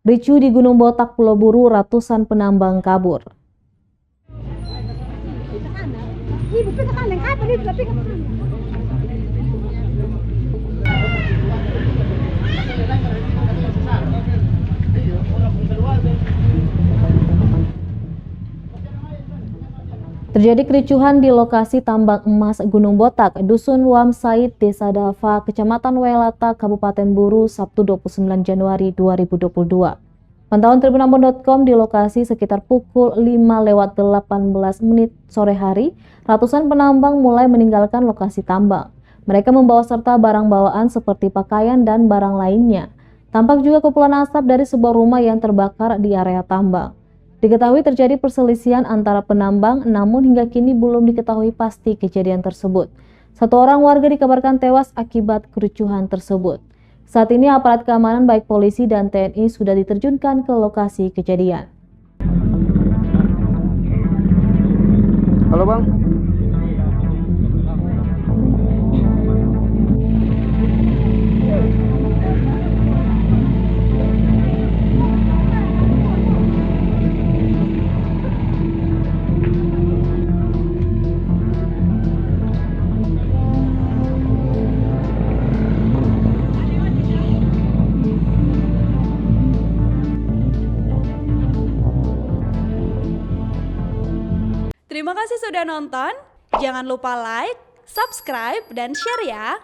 Ricu di Gunung Botak, Pulau Buru, ratusan penambang kabur. Terjadi kericuhan di lokasi tambang emas Gunung Botak, Dusun Wam Said, Desa Dava, Kecamatan Wailata, Kabupaten Buru, Sabtu 29 Januari 2022. Pantauan tribunambon.com di lokasi sekitar pukul 5:18 sore hari, ratusan penambang mulai meninggalkan lokasi tambang. Mereka membawa serta barang bawaan seperti pakaian dan barang lainnya. Tampak juga kepulan asap dari sebuah rumah yang terbakar di area tambang. Diketahui terjadi perselisihan antara penambang, namun hingga kini belum diketahui pasti kejadian tersebut. Satu orang warga dikabarkan tewas akibat kericuhan tersebut. Saat ini aparat keamanan baik polisi dan TNI sudah diterjunkan ke lokasi kejadian. Halo Bang. Terima kasih sudah nonton. Jangan lupa like, subscribe, dan share ya.